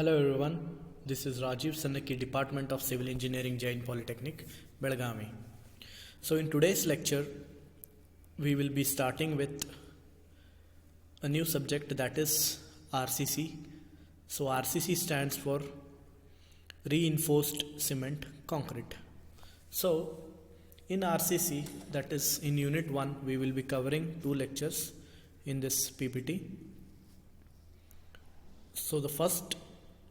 Hello everyone, this is Rajiv Sanaki, Department of Civil Engineering, Jain Polytechnic, Belgavi. So in today's lecture, we will be starting with a new subject, that is RCC. So RCC stands for Reinforced Cement Concrete. So in RCC, that is in Unit 1, we will be covering 2 lectures in this PPT. So the first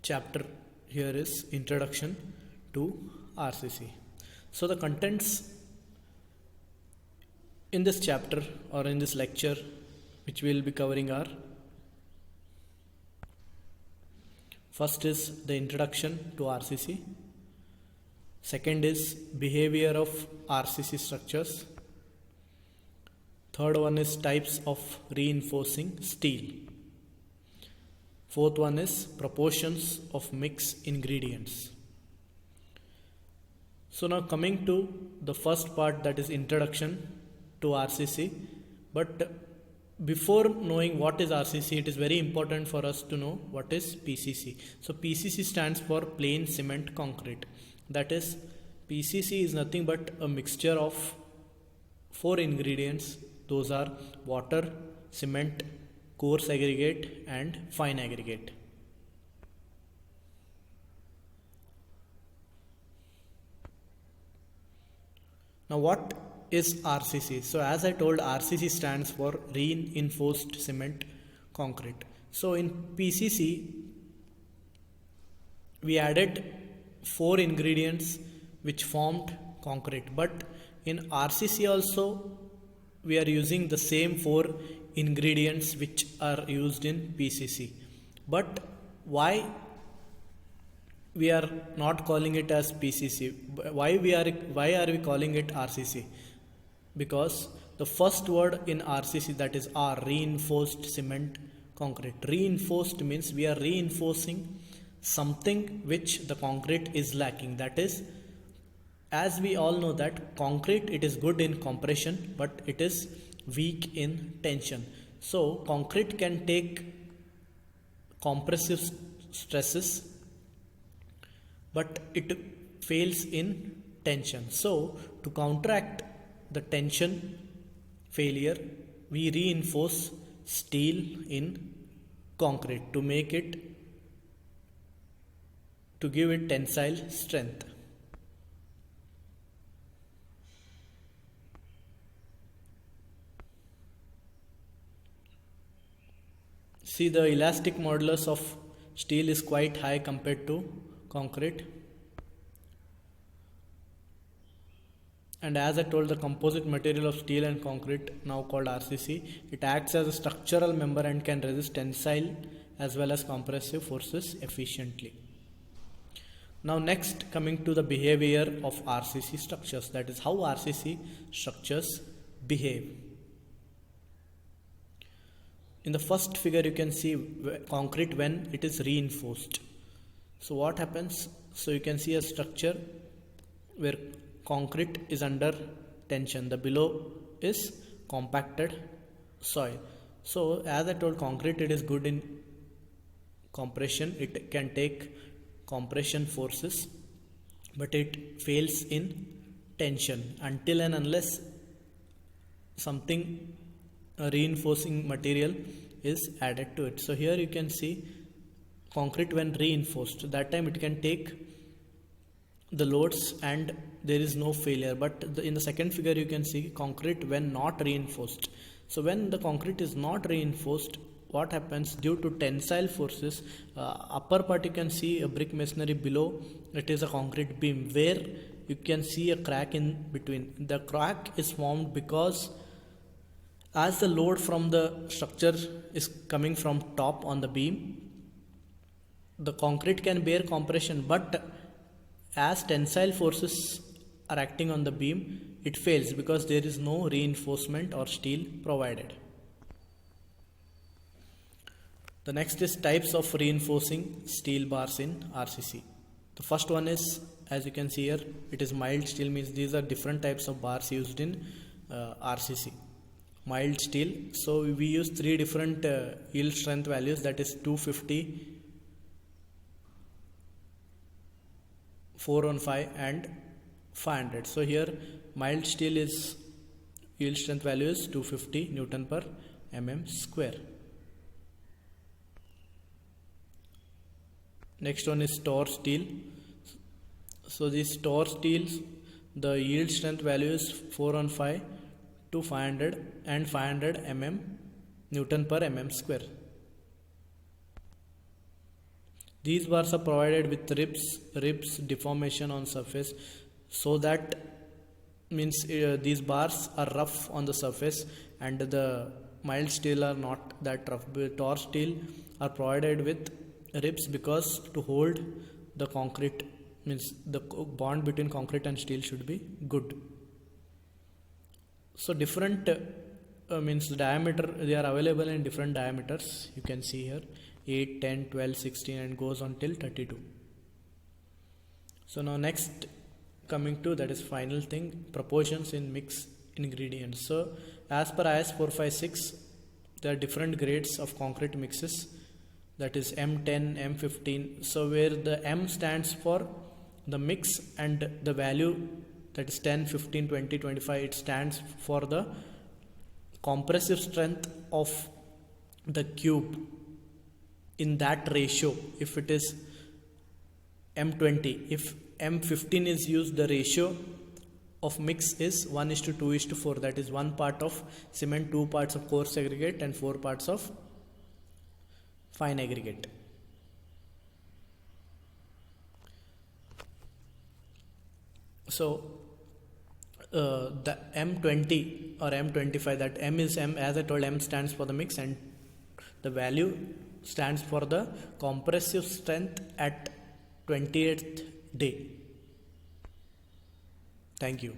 chapter here is Introduction to RCC. So the contents in this chapter or in this lecture which we will be covering are: first is the introduction to RCC, second is behavior of RCC structures, third one is types of reinforcing steel, fourth one is proportions of mixed ingredients. So now coming to the first part, that is introduction to RCC. But before knowing what is RCC, it is very important for us to know what is PCC. So PCC stands for plain cement concrete. That is, PCC is nothing but a mixture of 4 ingredients. Those are water, cement, coarse aggregate and fine aggregate. Now what is RCC? So as I told, RCC stands for Reinforced Cement Concrete. So in PCC, we added 4 ingredients which formed concrete, but in RCC also we are using the same 4 ingredients which are used in PCC. But why we are not calling it as PCC? Why are we calling it RCC? Because the first word in RCC, that is R, reinforced cement concrete. Reinforced means we are reinforcing something which the concrete is lacking. That is, as we all know that concrete, it is good in compression but it is weak in tension. So concrete can take compressive stresses but it fails in tension. So to counteract the tension failure, we reinforce steel in concrete to give it tensile strength. See, the elastic modulus of steel is quite high compared to concrete. And as I told, the composite material of steel and concrete, now called RCC, it acts as a structural member and can resist tensile as well as compressive forces efficiently. Now next, coming to the behavior of RCC structures, that is how RCC structures behave. In the first figure you can see concrete when it is reinforced. So what happens? So you can see a structure where concrete is under tension. The below is compacted soil. So as I told, concrete, it is good in compression. It can take compression forces but it fails in tension until and unless something, a reinforcing material, is added to it. So here you can see concrete when reinforced, that time it can take the loads and there is no failure. But in the second figure you can see concrete when not reinforced. So when the concrete is not reinforced, what happens? Due to tensile forces, upper part you can see a brick masonry, below it is a concrete beam where you can see a crack in between. The crack is formed because as the load from the structure is coming from top on the beam, the concrete can bear compression, but as tensile forces are acting on the beam, it fails because there is no reinforcement or steel provided. The next is types of reinforcing steel bars in RCC. The first one is, as you can see here, it is mild steel, means these are different types of bars used in RCC. Mild steel, so we use 3 different yield strength values, that is 250, 415 and 500. So here mild steel is yield strength value is 250 Newton per mm square. Next one is Tor steel. So this Tor steel, the yield strength value is 415 to 500 and 500 mm Newton per mm square. These bars are provided with ribs deformation on surface, so that means these bars are rough on the surface and the mild steel are not that rough. Tor steel are provided with ribs because to hold the concrete, means the bond between concrete and steel should be good. So different means diameter, they are available in different diameters. You can see here 8, 10, 12, 16 and goes on till 32. So now next coming to, that is final thing, proportions in mixed ingredients. So as per IS 456, there are different grades of concrete mixes, that is M10, M15. So where the M stands for the mix and the value, that is 10, 15, 20, 25, it stands for the compressive strength of the cube in that ratio. If it is M20, if M15 is used, the ratio of mix is 1:2:4. That is 1 part of cement, 2 parts of coarse aggregate and 4 parts of fine aggregate. So the M20 or M25, that M is M, as I told, M stands for the mix and the value stands for the compressive strength at 28th day. Thank you.